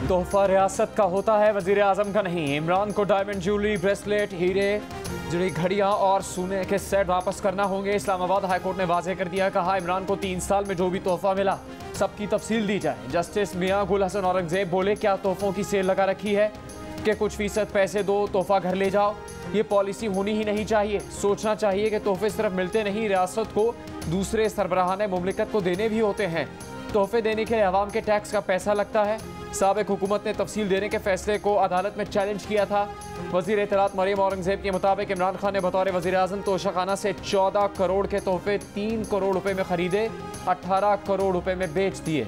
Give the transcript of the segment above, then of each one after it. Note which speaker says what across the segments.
Speaker 1: तोहफा रियासत का होता है, वजीर आजम का नहीं। इमरान को डायमंड ज्वेलरी, ब्रेसलेट, हीरे, जुड़ी घड़ियां और सोने के सेट वापस करना होंगे। इस्लामाबाद हाईकोर्ट ने वाजे कर दिया, कहा इमरान को 3 साल में जो भी तोहफा मिला सबकी तफसील दी जाए। जस्टिस मियां गुल हसन औरंगजेब बोले, क्या तोहफों की सेल लगा रखी है कि कुछ फीसद पैसे दो, तोहफा घर ले जाओ? ये पॉलिसी होनी ही नहीं चाहिए। सोचना चाहिए कि तोहफे सिर्फ मिलते नहीं, रियासत को दूसरे सरबराहान मुमलिकत को देने भी होते हैं। तोहफे देने के लिए अवाम के टैक्स का पैसा लगता है। साबिक हुकूमत ने तफसील देने के फैसले को अदालत में चैलेंज किया था। वजीर इत्तलात मरियम औरंगजेब के मुताबिक इमरान खान ने बतौर वजीर आजम तोशाखाना से 14 करोड़ के तोहफे 3 करोड़ रुपए में खरीदे, 18 करोड़ रुपए में बेच दिए।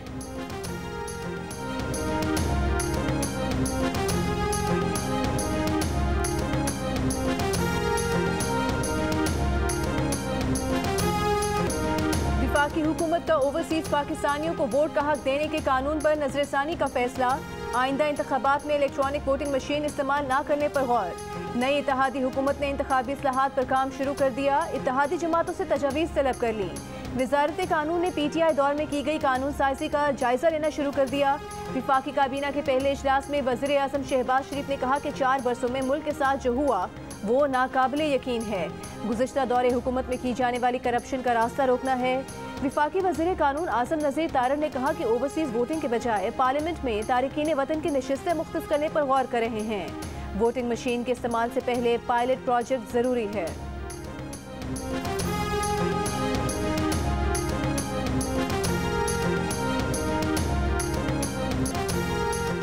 Speaker 2: वफाकी हुकूमत का ओवरसीज पाकिस्तानियों को वोट का हक देने के कानून पर नजरसानी का फैसला। आइंदा इंतखाबात में इलेक्ट्रॉनिक वोटिंग मशीन इस्तेमाल न करने पर गौर। नई इत्तेहादी हुकूमत ने इंतखाबी इस्लाहात पर काम शुरू कर दिया। इत्तेहादी जमातों से तजावीज़ तलब कर ली। वजारत कानून ने PTI दौर में की गई कानून साजी का जायजा लेना शुरू कर दिया। वफाकी काबीना के पहले इजलास में वज़ीर आज़म शहबाज शरीफ ने कहा कि 4 बरसों में मुल्क के साथ जो हुआ वो नाकाबिले यकीन है। गुज़श्ता दौरे हुकूमत में की जाने वाली करप्शन का रास्ता रोकना है। वफाकी वज़ीर कानून आज़म नज़ीर तारड़ ने कहा कि ओवरसीज़ वोटिंग के बजाय पार्लियामेंट में तारिकीन वतन की नशिस्तें मुख्तस करने पर गौर कर रहे हैं। वोटिंग मशीन के इस्तेमाल से पहले पायलट प्रोजेक्ट ज़रूरी है।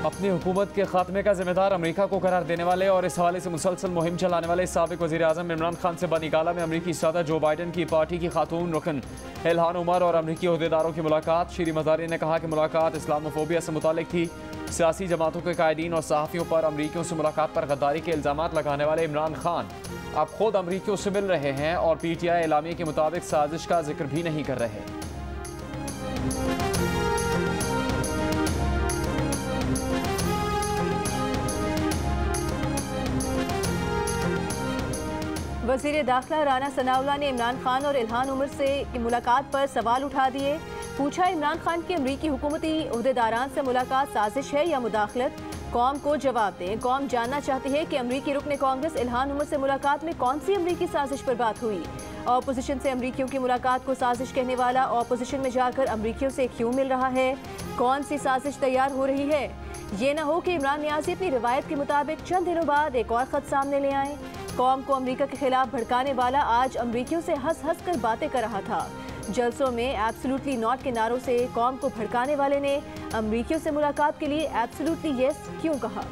Speaker 1: अपनी हुकूमत के खात्मे का जिम्मेदार अमेरिका को करार देने वाले और इस हवाले से मुसलसल मुहिम चलाने वाले साबिक वज़ीर आज़म इमरान खान से बनीगाला में अमरीकी सदर जो बाइडन की पार्टी की खातून रुकन इल्हान उमर और अमरीकी अहदेदारों की मुलाकात। श्री मज़ारी ने कहा कि मुलाकात इस्लामोफोबिया से मुतालिक थी। सियासी जमातों के कायदीन और सहाफ़ियों पर अमरीकियों से मुलाकात पर गद्दारी के इल्ज़ामात लगाने वाले इमरान खान अब खुद अमरीकियों से मिल रहे हैं और PTI एलामिया के मुताबिक साजिश का जिक्र भी नहीं कर रहे।
Speaker 2: वज़ीर दाखिला राना सनाउल्लाह ने इमरान खान और इल्हान उमर से मुलाकात पर सवाल उठा दिए। पूछा, इमरान खान की अमरीकी हुकूमती उहदेदारान से मुलाकात साजिश है या मुदाखलत? कौम को जवाब दें। कौम जानना चाहती है कि अमरीकी रुकन कांग्रेस इल्हान उमर से मुलाकात में कौन सी अमरीकी साजिश पर बात हुई। ऑपोजिशन से अमरीकियों की मुलाकात को साजिश कहने वाला ऑपोजिशन में जाकर अमरीकियों से क्यों मिल रहा है? कौन सी साजिश तैयार हो रही है? ये न हो कि इमरान नियाज़ी अपनी रिवायत के मुताबिक चंद दिनों बाद एक और ख़त सामने ले आए। कौम को अमरीका के खिलाफ भड़काने वाला आज अमरीकियों से हंस हंस कर बातें कर रहा था। जलसों में एब्सोल्युटली नॉट के नारों से कौम को भड़काने वाले ने अमरीकियों से मुलाकात के लिए एब्सोल्युटली यस क्यों कहा?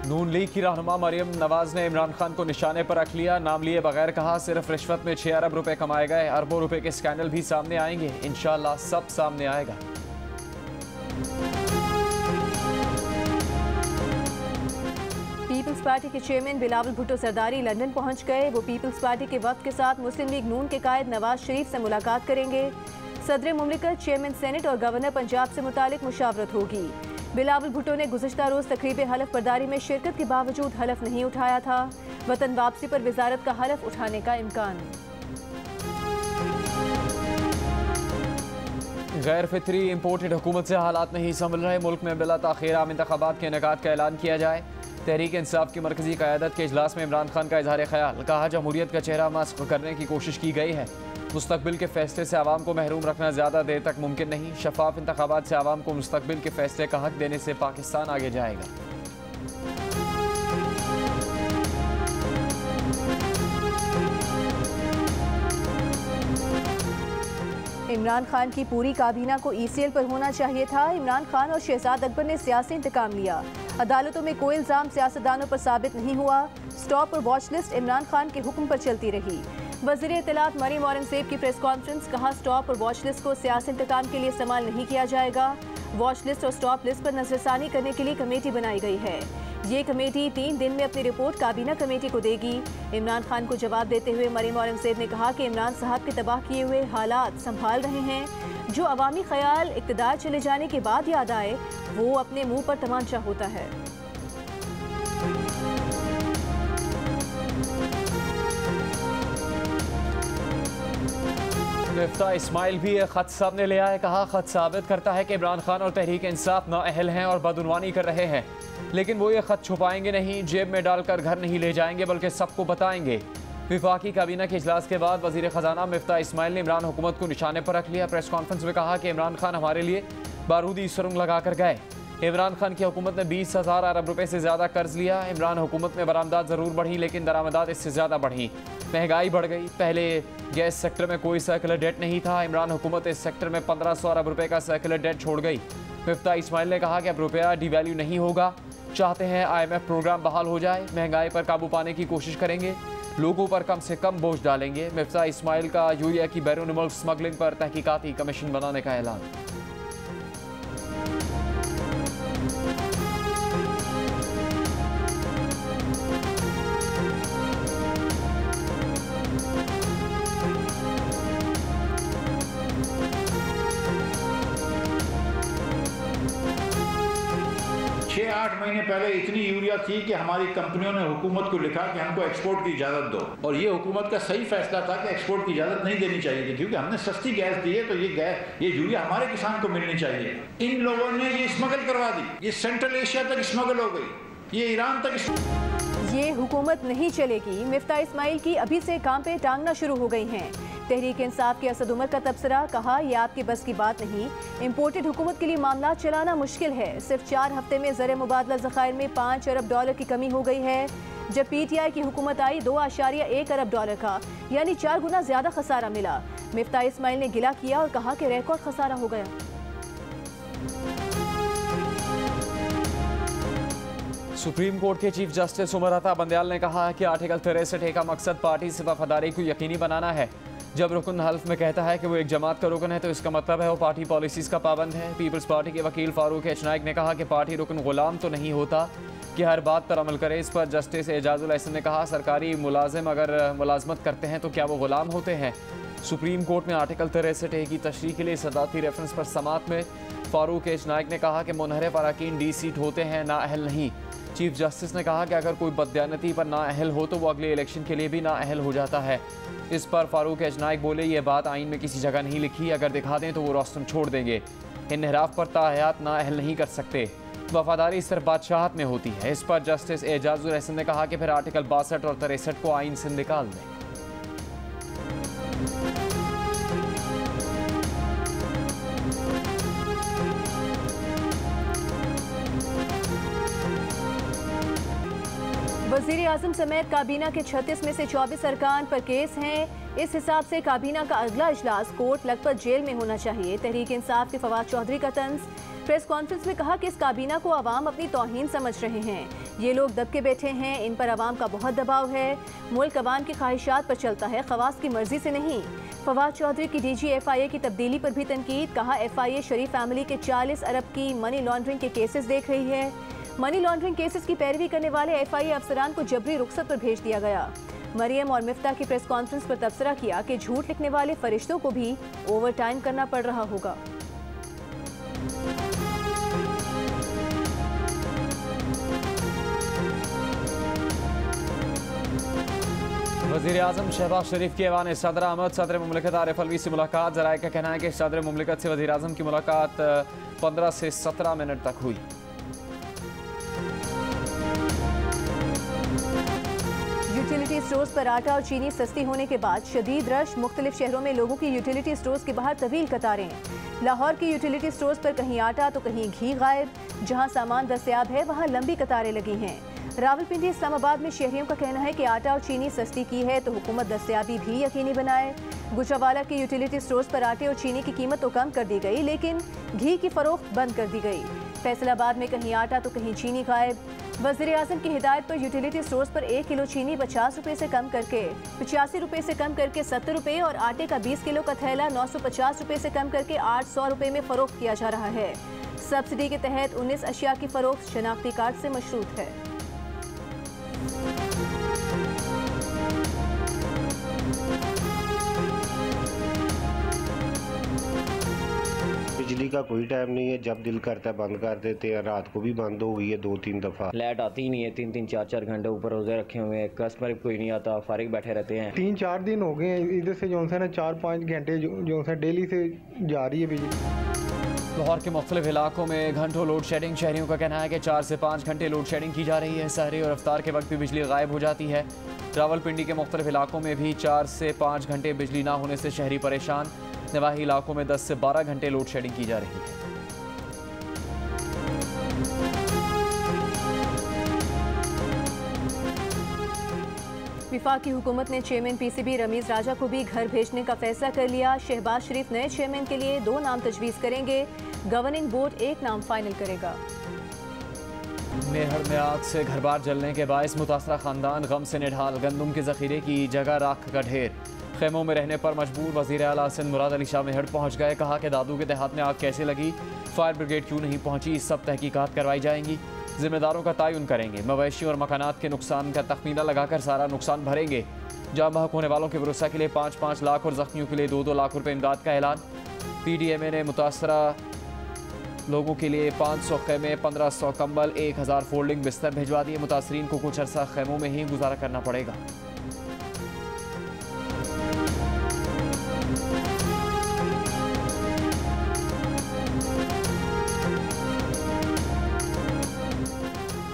Speaker 1: नून लीग की रहनुमा मरियम नवाज ने इमरान खान को निशाने पर रख लिया। नाम लिए बगैर कहा, सिर्फ रिश्वत में 6 अरब रुपए कमाए गए। अरबों रुपए के स्कैंडल भी सामने आएंगे, इंशाअल्लाह सब सामने आएगा।
Speaker 2: पीपल्स पार्टी के चेयरमैन बिलावल भुट्टो सरदारी लंदन पहुंच गए। वो पीपल्स पार्टी के वफ्द के साथ मुस्लिम लीग नून के कायद नवाज शरीफ से मुलाकात करेंगे। सदर मुमलिकत, चेयरमैन सेनेट और गवर्नर पंजाब से मुतालिक मुशावरत होगी। बिलावल भुट्टो ने गुज़श्ता रोज़ तकरीब हलफ बर्दारी में शिरकत के बावजूद हलफ नहीं उठाया था। वतन वापसी पर वजारत का हलफ उठाने का इम्कान।
Speaker 1: गैर फितरी इम्पोर्टेड हुकूमत से हालात नहीं संभल रहे। मुल्क में बिला ताख़ीर आम इंतखाबात के इनेकाद का ऐलान किया जाए। तहरीक इंसाफ की मरकजी क़यादत के इजलास में इमरान खान का इजहार ख्याल। कहा, जमहूरियत का चेहरा मस्ख करने की कोशिश की गई है। मुस्तकबिल के फैसले से आवाम को महरूम रखना ज़्यादा देर तक मुमकिन नहीं। शफाफ इंतखाबात से आवाम को मुस्तकबिल के फैसले का हक देने से पाकिस्तान आगे जाएगा।
Speaker 2: इमरान खान की पूरी काबीना को ECL पर होना चाहिए था। इमरान खान और शहजाद अकबर ने सियासी इंतकाम लिया। अदालतों में कोई इल्ज़ाम सियासतदानों पर साबित नहीं हुआ। स्टॉप और वॉच लिस्ट इमरान खान के हुक्म पर चलती रही। वज़ीर इत्तलात मरियम औरंगजेब की प्रेस कॉन्फ्रेंस। कहा, स्टॉप और वॉच लिस्ट को सियासी इंतकाम के लिए इस्तेमाल नहीं किया जाएगा। वॉच लिस्ट और स्टॉप लिस्ट पर नजरसानी करने के लिए कमेटी बनाई गई है। ये कमेटी 3 दिन में अपनी रिपोर्ट काबीना कमेटी को देगी। इमरान खान को जवाब देते हुए मरियम औरंगजेब ने कहा कि इमरान साहब के तबाह किए हुए हालात संभाल रहे हैं। जो अवामी ख्याल इक़्तिदार चले जाने के बाद याद आए, वो अपने मुंह पर तमांचा होता है।
Speaker 1: मिफ्ता इस्माइल भी एक खत सामने ले आए। कहा, खत साबित करता है कि इमरान खान और तहरीक इंसाफ नाअहल हैं और बदउनवानी कर रहे हैं, लेकिन वो ये खत छुपाएंगे नहीं, जेब में डालकर घर नहीं ले जाएंगे, बल्कि सबको बताएंगे। विफाकी काबीना के इजलास के बाद वजीर खजाना मिफ्ता इस्माइल ने इमरान हुकूमत को निशाने पर रख लिया। प्रेस कॉन्फ्रेंस में कहा कि इमरान खान हमारे लिए बारूदी सुरंग लगा कर गए। इमरान खान की हुकूमत ने 20,000 अरब रुपए से ज़्यादा कर्ज लिया। इमरान हुकूमत में बरामदात ज़रूर बढ़ी, लेकिन दरामदात इससे ज़्यादा बढ़ी। महंगाई बढ़ गई। पहले गैस सेक्टर में कोई सर्कुलर डेट नहीं था। इमरान हुकूमत इस सेक्टर में 1500 अरब रुपए का सर्कुलर डेट छोड़ गई। मिफ्ता इस्माइल ने कहा कि अब रुपया डिवैल्यू नहीं होगा। चाहते हैं IMF प्रोग्राम बहाल हो जाए। महंगाई पर काबू पाने की कोशिश करेंगे, लोगों पर कम से कम बोझ डालेंगे। मिफ्ता इस्माइल का यूरिया की बैरून मुल्क स्मगलिंग पर तहकीकाती कमीशन बनाने का ऐलान।
Speaker 3: छः 8 महीने पहले इतनी यूरिया थी कि हमारी कंपनियों ने हुकूमत को लिखा कि हमको एक्सपोर्ट की इजाज़त दो, और ये हुकूमत का सही फैसला था कि एक्सपोर्ट की इजाज़त नहीं देनी चाहिए थी, क्योंकि हमने सस्ती गैस दी है तो ये यूरिया हमारे किसान को मिलनी चाहिए। इन लोगों ने ये स्मगल करवा दी, ये सेंट्रल एशिया तक स्मगल हो गई, ये ईरान तक।
Speaker 2: ये हुकूमत नहीं चलेगी। मिफ्ता इस्माइल की अभी से काम पे टांगना शुरू हो गई हैं। तहरीक इंसाफ के असद उमर का तबसरा। कहा, यह आपकी बस की बात नहीं। इम्पोर्टेड हुकूमत के लिए मामला चलाना मुश्किल है। सिर्फ 4 हफ्ते में ज़र मुबादला ज़खायर में 5 अरब डॉलर की कमी हो गई है। जब PTI की हुकूमत आई 2.1 अरब डॉलर का, यानी 4 गुना ज़्यादा खसारा मिला। मिफ्ता इस्माइल ने गिला किया और कहा कि रिकॉर्ड खसारा हो गया।
Speaker 1: सुप्रीम कोर्ट के चीफ जस्टिस उमर अता बंदयाल ने कहा कि आर्टिकल 63 का मकसद पार्टी से वफादारी को यकीनी बनाना है। जब रुकन हल्फ में कहता है कि वो एक जमात का रुकन है तो इसका मतलब है वो पार्टी पॉलिसीज़ का पाबंद है। पीपल्स पार्टी के वकील फारूक एच नाइक ने कहा कि पार्टी रुकन गुलाम तो नहीं होता कि हर बात पर अमल करे। इस पर जस्टिस एजाजुल एहसन ने कहा, सरकारी मुलाजिम अगर मुलाजमत करते हैं तो क्या वो गुलाम होते हैं। सुप्रीम कोर्ट में आर्टिकल 63 की तशरीह के लिए सदाती रेफरेंस पर समात में फारूक एच नाइक ने कहा कि मुनहरफ अरकान डी सीट होते हैं, नाअहल नहीं। चीफ जस्टिस ने कहा कि अगर कोई बददियानती पर नाअहल हो तो वो अगले इलेक्शन के लिए भी नाअहल हो जाता है। इस पर फारूक एच नाइक बोले, ये बात आइन में किसी जगह नहीं लिखी, अगर दिखा दें तो वो रोस्तम छोड़ देंगे। इन्हराफ पर ताहयात नाअहल नहीं कर सकते, वफादारी सिर्फ बादशाहत में होती है। इस पर जस्टिस एजाजुल एहसन ने कहा कि फिर आर्टिकल 62 और 63 को आइन से निकाल दें।
Speaker 2: वज़ीर आज़म समेत काबीना के 36 में से 24 अरकान पर केस हैं। इस हिसाब से काबीना का अगला इजलास कोर्ट लखपत जेल में होना चाहिए। तहरीक इंसाफ के फवाद चौधरी का तंज। प्रेस कॉन्फ्रेंस में कहा कि इस काबीना को आवाम अपनी तौहीन समझ रहे हैं। ये लोग दब के बैठे हैं, इन पर आवाम का बहुत दबाव है। मुल्क अवाम की ख्वाहिशात पर चलता है, खवास की मर्जी से नहीं। फवाद चौधरी की DG FIA की तब्दीली पर भी तनकीद। कहा, FIA शरीफ फैमिली के 40 अरब की मनी लॉन्ड्रिंग के केसेस देख रही है। मनी लॉन्ड्रिंग केसेस की पैरवी करने वाले FIA अफसरान को जबरी रुखसत पर भेज दिया गया। मरियम और मिफ्ता की प्रेस कॉन्फ्रेंस पर तबसरा किया कि झूठ लिखने वाले फरिश्तों को भी ओवर टाइम करना पड़ रहा होगा।
Speaker 1: वज़ीर आज़म शहबाज शरीफ के ऐवान सदर अहमद सदर मुमलिकत आरिफ अलवी से मुलाकात। ज़राए का कहना है कि सदर मुमलिकत से वज़ीर आज़म की मुलाकात 15 से 17 मिनट तक हुई।
Speaker 2: यूटिलिटी स्टोर्स पर आटा और चीनी सस्ती होने के बाद शदीद रश। मुख्तलिफ शहरों में लोगों की यूटिलिटी स्टोर्स के बाहर तवील कतारें। लाहौर की यूटिलिटी स्टोर्स पर कहीं आटा तो कहीं घी गायब। जहां सामान दस्तयाब है वहां लंबी कतारें लगी हैं। रावलपिंडी इस्लामाबाद में शहरियों का कहना है कि आटा और चीनी सस्ती की है तो हुकूमत दस्तयाबी भी यकीनी बनाए। गुजरावाला की यूटिलिटी स्टोर्स पर आटे और चीनी की कीमत तो कम कर दी गई, लेकिन घी की फरोख्त बंद कर दी गई। फैसलाबाद में कहीं आटा तो कहीं चीनी गायब। वज़ीर आज़म की हिदायत पर यूटिलिटी स्टोर्स पर 1 किलो चीनी 50 रुपये से कम करके 85 रुपये से कम करके 70 रुपये और आटे का 20 किलो का थैला 950 रुपये से कम करके 800 रुपये में फरोख्त किया जा रहा है। सब्सिडी के तहत 19 अशिया की फरोख्त शनाख्ती कार्ड से मशरूत है।
Speaker 4: बिजली बिजली का कोई टाइम नहीं है, जब दिल करता है बंद कर देते हैं। रात को भी बंद हो गई है 2-3 दफ़ा।
Speaker 5: लाइट आती ही नहीं है, 3-3 4-4 घंटे ऊपर रोजे रखे हुए हैं, कस्टमर कोई नहीं आता, फारिग बैठे रहते हैं।
Speaker 6: 3-4 दिन हो गए हैं इधर से जो है 4-5 घंटे जो है डेली से जा रही है बिजली।
Speaker 1: लाहौर के मुख्तलिफ इलाकों में घंटों लोड शेडिंग। शहरियों का कहना है कि 4 से 5 घंटे लोड शेडिंग की जा रही है। सहरी और अफ्तार के वक्त भी बिजली गायब हो जाती है। रावलपिंडी के मुख्तलिफ इलाकों में भी 4 से 5 घंटे बिजली ना होने से शहरी परेशान। नवाही इलाकों में 10 से 12 घंटे लोड शेडिंग की जा रही है।
Speaker 2: वफाकी हुकूमत ने चेयरमैन पीसीबी रमीज राजा को भी घर भेजने का फैसला कर लिया। शहबाज शरीफ नए चेयरमैन के लिए 2 नाम तजवीज़ करेंगे। गवर्निंग बोर्ड 1 नाम फाइनल करेगा।
Speaker 1: मेहर में आग से घर बार जलने के बायस मुतासरा खानदान गम से निढाल। गंदम के जखीरे की जगह राख का ढेर। खेमों में रहने पर मजबूर। वज़ीर आला सिंध मुराद अली शाह मेहर पहुँच गए। कहा कि दादू के देहात में आग कैसे लगी, फायर ब्रिगेड क्यों नहीं पहुँची, सब तहकीकात करवाई जाएंगी। जिम्मेदारों का तयन करेंगे। मवेशी और मकानात के नुकसान का तखमीना लगाकर सारा नुकसान भरेंगे। जाम बहक होने वालों के भरोसा के लिए 5-5 लाख और जख्मियों के लिए 2-2 लाख रुपए इमदाद का ऐलान। PDMA ने मुतासरा लोगों के लिए 500 खेमे, 1500 कंबल, 1000 फोल्डिंग बिस्तर भिजवा दिए। मुतासरीन को कुछ अरसा खेमों में ही गुजारा करना पड़ेगा।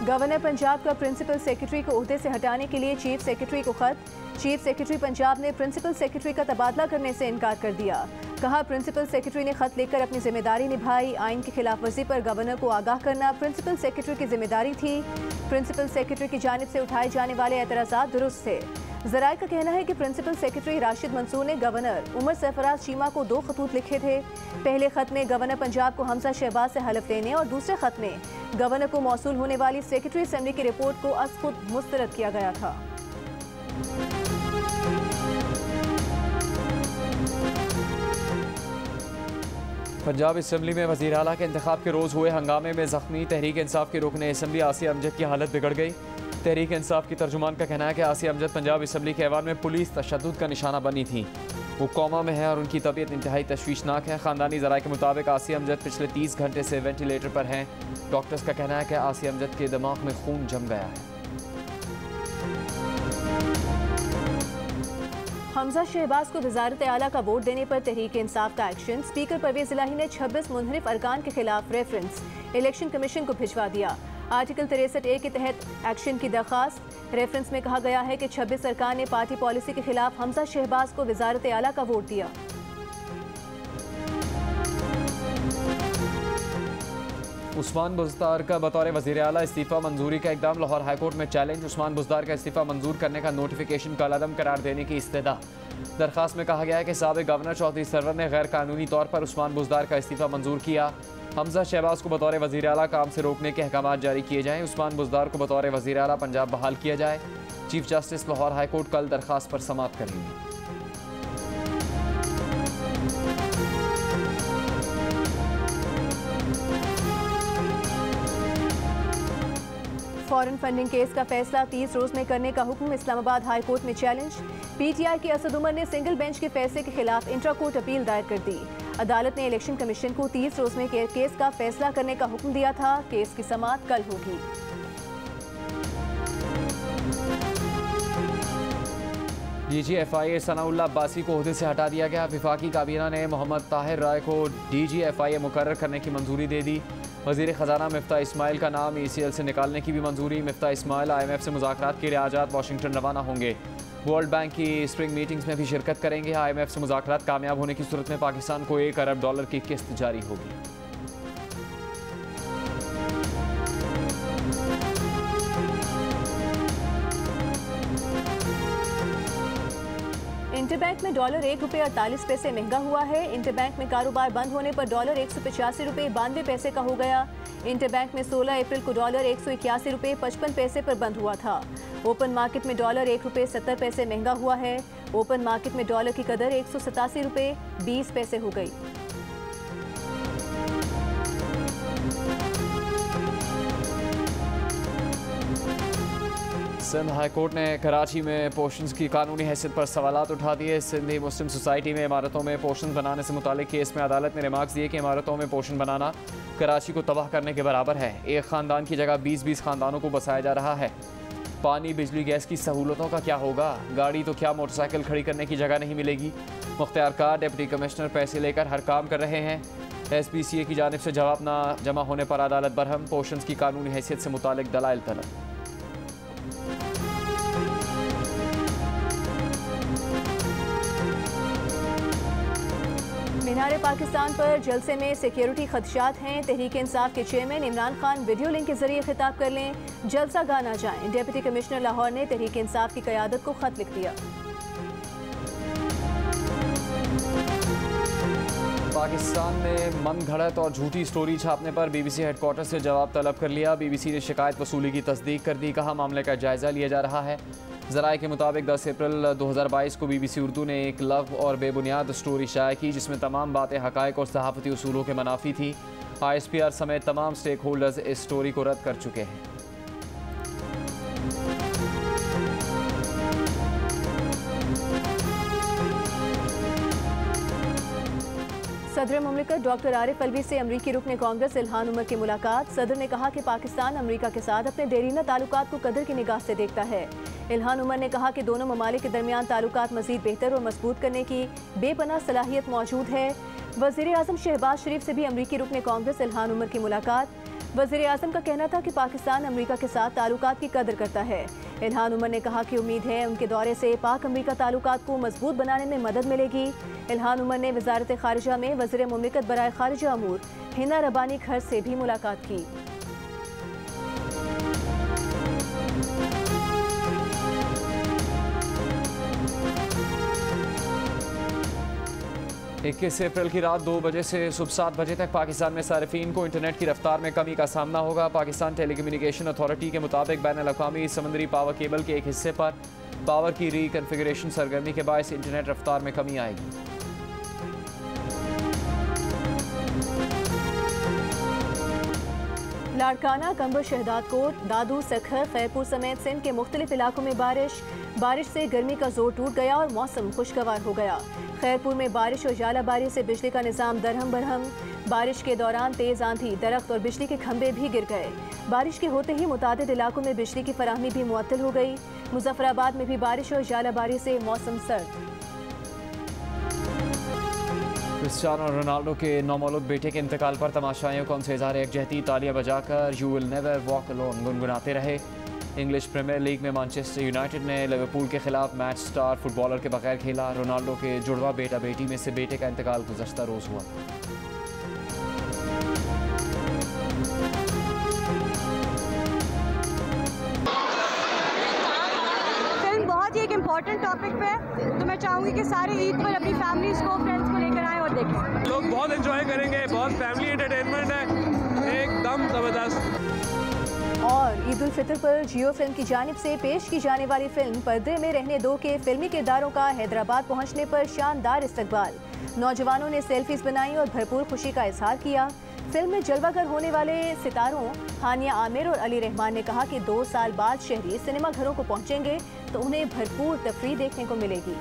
Speaker 2: गवर्नर पंजाब का प्रिंसिपल सेक्रेटरी को ओहदे से हटाने के लिए चीफ सेक्रेटरी को खत। चीफ सेक्रेटरी पंजाब ने प्रिंसिपल सेक्रेटरी का तबादला करने से इनकार कर दिया। कहा प्रिंसिपल सेक्रेटरी ने खत लेकर अपनी जिम्मेदारी निभाई। आइन की खिलाफ वर्जी पर गवर्नर को आगाह करना प्रिंसिपल सेक्रेटरी की जिम्मेदारी थी। प्रिंसिपल सेक्रेटरी की जानिब से उठाए जाने वाले एतराज़ात दुरुस्त थे। ज़राए का कहना है कि प्रिंसिपल सेक्रेटरी राशिद मंसूर ने गवर्नर उमर सरफराज चीमा को 2 खतूत लिखे थे। पहले खत में गवर्नर पंजाब को हमजा शहबाज से हलफ लेने और दूसरे खत में गवर्नर को मौसूल होने वाली सेक्रेटरी असेंबली की रिपोर्ट को अज खुद मुस्तरद किया गया था।
Speaker 1: पंजाब असेंबली में वज़ीर आला के इंतखाब के रोज़ हुए हंगामे में ज़ख्मी तहरीक इंसाफ के रुकन असेंबली आसिया अमजद की हालत बिगड़ गई। तहरीक इंसाफ की तर्जुमान का कहना है कि आसिया अमजद पंजाब असेंबली के ऐवान में पुलिस तशद्दुद का निशाना बनी थी। वो कोमा में है और उनकी तबीयत इंतहाई तशवीशनाक है। ख़ानदानी ज़राए के मुताबिक आसिया अमजद पिछले 30 घंटे से वेंटिलेटर पर हैं। डॉक्टर्स का कहना है कि आसिया अमजद के दिमाग में खून जम गया है।
Speaker 2: हमजा शहबाज को वज़ारत आला का वोट देने पर तहरीक इंसाफ का एक्शन। स्पीकर परवेज़ इलाही ने 26 मुनहरिफ अरकान के खिलाफ रेफरेंस इलेक्शन कमीशन को भिजवा दिया। आर्टिकल 63A के तहत एक्शन की दरख्वास्त। रेफरेंस में कहा गया है कि 26 अरकान ने पार्टी पॉलिसी के खिलाफ हमजा शहबाज को वज़ारत आला का वोट दिया।
Speaker 1: उस्मान बुज़दार का बतौर वज़ीर आला इस्तीफ़ा मंजूरी का इकदाम। लाहौर हाईकोर्ट में चैलेंज। उस्मान बुज़दार का इस्तीफ़ा मंजूर करने का नोटिफिकेशन कलअदम करार देने की इस्तदा। दरख्वास्त में कहा गया है कि साबिक़ गवर्नर चौधरी सरवर ने गैर कानूनी तौर पर उस्मान बुज़दार का इस्तीफ़ा मंजूर किया। हमजा शहबाज को बतौर वज़ीर आला काम से रोकने के अहकाम जारी किए जाएँ। उस्मान बुज़दार को बतौर वज़ीर आला पंजाब बहाल किया जाए। चीफ जस्टिस लाहौर हाईकोर्ट कल दरख्वास्त पर समाअत करेंगे।
Speaker 2: फॉरेन फंडिंग केस का फैसला 30 रोज में करने का हुक्म। इस्लामाबाद हाई कोर्ट में चैलेंज। PTI के असद उमर ने सिंगल बेंच के फैसले के खिलाफ इंट्रा कोर्ट अपील दायर कर दी। अदालत ने इलेक्शन कमीशन को 30 रोज में केस का फैसला करने का हुक्म दिया था। केस की समाअत कल होगी।
Speaker 1: DG FIA सनाउल्लाह अब्बासी को ओहदे से हटा दिया गया। वफाकी काबीना ने मोहम्मद ताहिर राय को DG FIA मुकर्रर करने की मंजूरी दे दी। वज़ीर ख़जाना मिफ्ता इस्माइल का नाम ECL से निकालने की भी मंजूरी। मिफ्ता इस्माइल IMF से मुज़ाकरात के लिए आज रात वाशिंगटन रवाना होंगे। वर्ल्ड बैंक की स्प्रिंग मीटिंग्स में भी शिरकत करेंगे। IMF से मुज़ाकरात कामयाब होने की सूरत में पाकिस्तान को $1 अरब की किस्त जारी होगी।
Speaker 2: इंटरबैंक में डॉलर $1.48 महंगा हुआ है। इंटरबैंक में कारोबार बंद होने पर डॉलर $185.92 का हो गया। इंटरबैंक में 16 अप्रैल को डॉलर $181.55 पर बंद हुआ था। ओपन मार्केट में डॉलर $1.70 महंगा हुआ है। ओपन मार्केट में डॉलर की कदर $187.20 हो गई।
Speaker 1: सिंध हाई कोर्ट ने कराची में पोर्शंस की कानूनी हैसियत पर सवालात उठा दिए। सिंधी मुस्लिम सोसाइटी में इमारतों में पोर्शन बनाने से मुतालिक केस में अदालत ने रिमार्क्स दिए कि इमारतों में पोर्शन बनाना कराची को तबाह करने के बराबर है। एक ख़ानदान की जगह 20-20 ख़ानदानों को बसाया जा रहा है। पानी, बिजली, गैस की सहूलतों का क्या होगा? गाड़ी तो क्या मोटरसाइकिल खड़ी करने की जगह नहीं मिलेगी। मुख्तियार कार डिप्टी कमिश्नर पैसे लेकर हर काम कर रहे हैं। SPCA की जानिब से जवाब ना जमा होने पर अदालत बरहम। पोर्शंस की कानूनी हैसियत से मुतालिक दलाइल तलब।
Speaker 2: मीनार पाकिस्तान पर जलसे में सिक्योरिटी खदशात हैं। तहरीक इंसाफ के chairman Imran Khan video link के जरिए खिताब कर लें, जलसा गाह ना जाएं। डिप्टी कमिश्नर लाहौर ने तहरीक इंसाफ की क़यादत को खत लिख दिया।
Speaker 1: पाकिस्तान में मन घड़त और झूठी स्टोरी छापने पर BBC हेडक्वार्टर से जवाब तलब कर लिया। BBC ने शिकायत वसूली की तस्दीक कर दी। कहा मामले का जायज़ा लिया जा रहा है। ज़राए के मुताबिक 10 अप्रैल 2022 को BBC उर्दू ने एक लव और बेबुनियाद स्टोरी शाया की, जिसमें तमाम बातें हक़ाइक़ और सहाफ़ती उसूलों के मनाफी थी। ISPR समेत तमाम स्टेक होल्डर्स इस स्टोरी को रद्द कर चुके हैं।
Speaker 2: सदर मुमलिकत डॉक्टर आरिफ अलवी से अमरीकी रुकन कांग्रेस इल्हान उमर की मुलाकात। सदर ने कहा कि पाकिस्तान अमरीका के साथ अपने देरीना ताल्लुकात को कदर की निगाह से देखता है। इल्हान उमर ने कहा कि दोनों ममालिक के दरमियान ताल्लुकात मज़ीद बेहतर और मजबूत करने की बेपनाह सलाहियत मौजूद है। वज़ीर आज़म शहबाज शरीफ से भी अमरीकी रुकन कांग्रेस इल्हान उमर की मुलाकात। वज़ीर आज़म का कहना था कि पाकिस्तान अमरीका के साथ ताल्लुकात की कदर करता है। इल्हान उमर ने कहा कि उम्मीद है उनके दौरे से पाक अमरीका ताल्लुकात को मजबूत बनाने में मदद मिलेगी। इल्हान उमर ने वज़ारत ख़ारिजा में वज़ीर मुमलिकत बराए ख़ारिजा अमूर हिना रबानी खर से भी मुलाकात की।
Speaker 1: 21 अप्रैल की रात 2 बजे से सुबह 7 बजे तक पाकिस्तान में सार्फिन को इंटरनेट की रफ्तार में कमी का सामना होगा। पाकिस्तान टेलीकम्युनिकेशन अथॉरिटी के मुताबिक बैनुल-अक़वामी समुद्री पावर केबल के एक हिस्से पर पावर की रीकन्फिगरेशन सरगर्मी के बायस इंटरनेट रफ्तार में कमी आएगी।
Speaker 2: लाड़काना, कंबर, शहदादकोट, दादू, सखर, खैरपुर समेत सिंध के मुख्तलिफ इलाकों में बारिश से गर्मी का जोर टूट गया और मौसम खुशगवार हो गया। खैरपुर में बारिश और जालाबारी से बिजली का निज़ाम दरहम बरहम। बारिश के दौरान तेज़ आंधी, दरख्त और बिजली के खंभे भी गिर गए। बारिश के होते ही मुतादिद इलाकों में बिजली की फराहमी भी मुअत्तल हो गई। मुजफ्फराबाद में भी बारिश और जालाबारी से मौसम सर्द।
Speaker 1: क्रिस्टियानो रोनाल्डो के नौमौलूद बेटे के इंतकाल पर तमाशाइयों को उनसे इज़हार यकजहती तालियां बजाकर you will never walk alone गुनगुनाते रहे। इंग्लिश प्रीमियर लीग में मैनचेस्टर यूनाइटेड ने लिवरपूल के खिलाफ मैच स्टार फुटबॉलर के बगैर खेला। रोनाल्डो के जुड़वा बेटा बेटी में से बेटे का इंतकाल गुज़श्ता रोज़ हुआ।
Speaker 7: फिल्म बहुत ही एक इम्पॉर्टेंट टॉपिक पे है, तो मैं चाहूँगी कि सारे ईद पर अपनी फैमिलीज़ को, फ्रेंड्स को लेकर आएँ और देखें।
Speaker 8: लोग बहुत एंजॉय करेंगे, बहुत फैमिली एंटरटेनमेंट है, एकदम ज़बरदस्त।
Speaker 2: और ईद उल फितर पर जियो फिल्म की जानिब से पेश की जाने वाली फिल्म पर्दे में रहने दो के फिल्मी किरदारों का हैदराबाद पहुंचने पर शानदार इस्तकबाल। नौजवानों ने सेल्फीज बनाई और भरपूर खुशी का इजहार किया। फिल्म में जलवागर होने वाले सितारों हानिया आमिर और अली रहमान ने कहा कि 2 साल बाद शहरी सिनेमा घरों को पहुंचेंगे तो उन्हें भरपूर तफरीह देखने को मिलेगी।